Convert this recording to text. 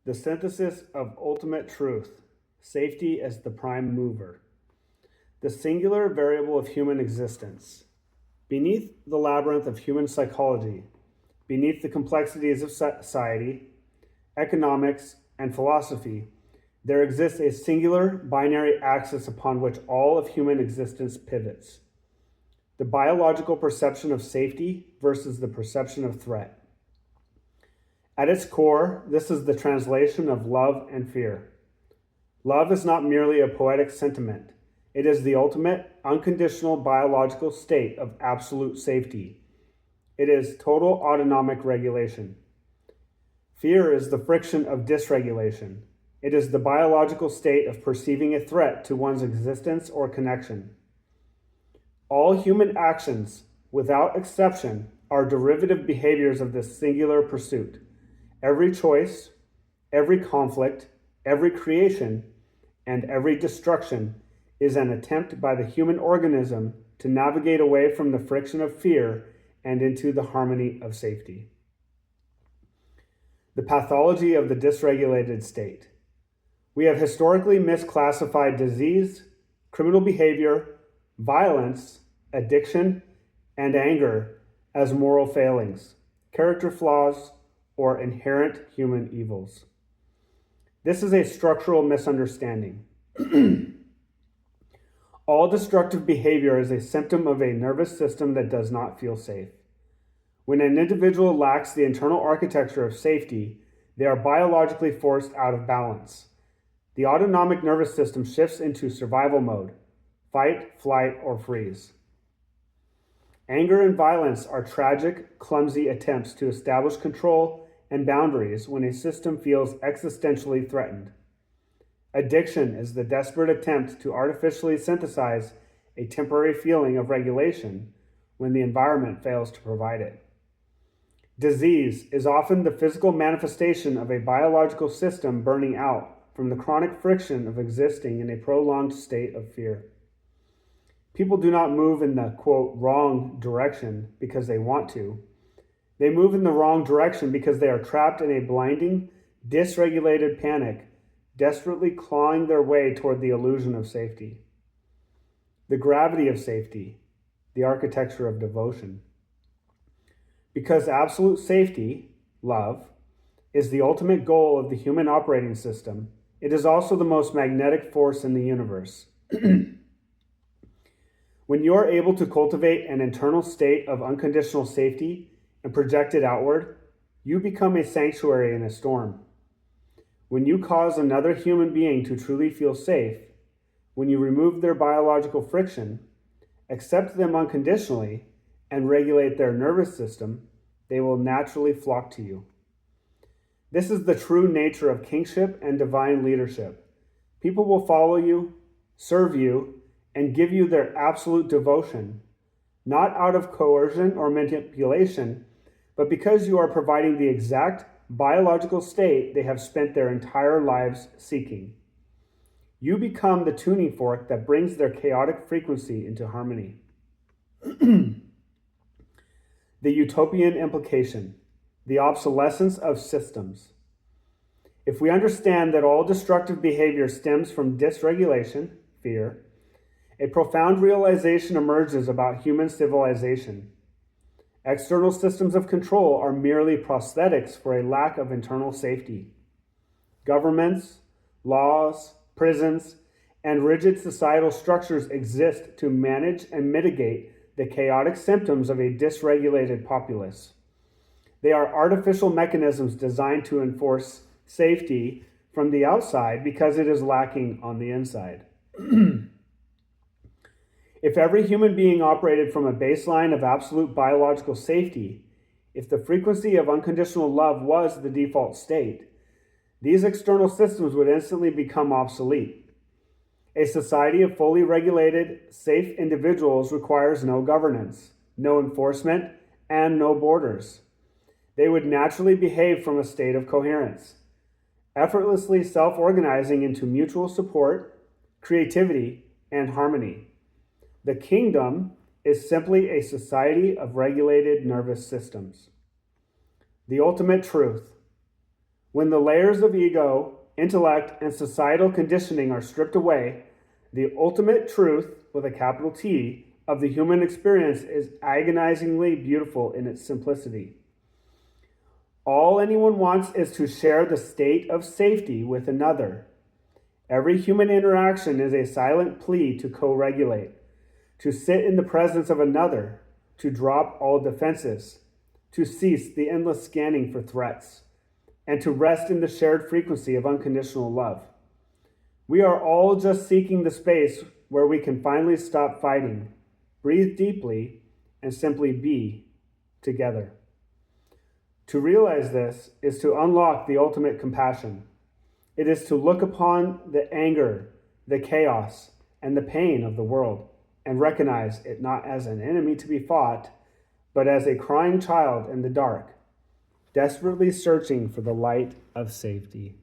The synthesis of ultimate truth, safety as the prime mover. The singular variable of human existence. Beneath the labyrinth of human psychology, beneath the complexities of society, economics, and philosophy, there exists a singular binary axis upon which all of human existence pivots. The biological perception of safety versus the perception of threat. At its core, this is the translation of love and fear. Love is not merely a poetic sentiment. It is the ultimate, unconditional biological state of absolute safety. It is total autonomic regulation. Fear is the friction of dysregulation. It is the biological state of perceiving a threat to one's existence or connection. All human actions, without exception, are derivative behaviors of this singular pursuit. Every choice, every conflict, every creation, and every destruction is an attempt by the human organism to navigate away from the friction of fear and into the harmony of safety. The pathology of the dysregulated state. We have historically misclassified disease, criminal behavior, violence, addiction, and anger as moral failings, character flaws, or inherent human evils. This is a structural misunderstanding. All destructive behavior is a symptom of a nervous system that does not feel safe. When an individual lacks the internal architecture of safety, they are biologically forced out of balance. The autonomic nervous system shifts into survival mode, fight, flight, or freeze. Anger and violence are tragic, clumsy attempts to establish control and boundaries when a system feels existentially threatened. Addiction is the desperate attempt to artificially synthesize a temporary feeling of regulation when the environment fails to provide it. Disease is often the physical manifestation of a biological system burning out from the chronic friction of existing in a prolonged state of fear. People do not move in the, quote, wrong direction because they want to. They move in the wrong direction because they are trapped in a blinding, dysregulated panic, desperately clawing their way toward the illusion of safety. The gravity of safety, the architecture of devotion. Because absolute safety, love, is the ultimate goal of the human operating system, it is also the most magnetic force in the universe. When you are able to cultivate an internal state of unconditional safety and project it outward, you become a sanctuary in a storm. When you cause another human being to truly feel safe, when you remove their biological friction, accept them unconditionally, and regulate their nervous system, they will naturally flock to you. This is the true nature of kingship and divine leadership. People will follow you, serve you, and give you their absolute devotion, not out of coercion or manipulation, but because you are providing the exact biological state they have spent their entire lives seeking. You become the tuning fork that brings their chaotic frequency into harmony. The utopian implication, the obsolescence of systems. If we understand that all destructive behavior stems from dysregulation, fear, a profound realization emerges about human civilization. External systems of control are merely prosthetics for a lack of internal safety. Governments, laws, prisons, and rigid societal structures exist to manage and mitigate the chaotic symptoms of a dysregulated populace. They are artificial mechanisms designed to enforce safety from the outside because it is lacking on the inside. If every human being operated from a baseline of absolute biological safety, if the frequency of unconditional love was the default state, these external systems would instantly become obsolete. A society of fully regulated, safe individuals requires no governance, no enforcement, and no borders. They would naturally behave from a state of coherence, effortlessly self-organizing into mutual support, creativity, and harmony. The kingdom is simply a society of regulated nervous systems. The ultimate truth. When the layers of ego, intellect, and societal conditioning are stripped away, the ultimate truth, with a capital T, of the human experience is agonizingly beautiful in its simplicity. All anyone wants is to share the state of safety with another. Every human interaction is a silent plea to co-regulate, to sit in the presence of another, to drop all defenses, to cease the endless scanning for threats, and to rest in the shared frequency of unconditional love. We are all just seeking the space where we can finally stop fighting, breathe deeply, and simply be together. To realize this is to unlock the ultimate compassion. It is to look upon the anger, the chaos, and the pain of the world and recognize it not as an enemy to be fought, but as a crying child in the dark, desperately searching for the light of safety.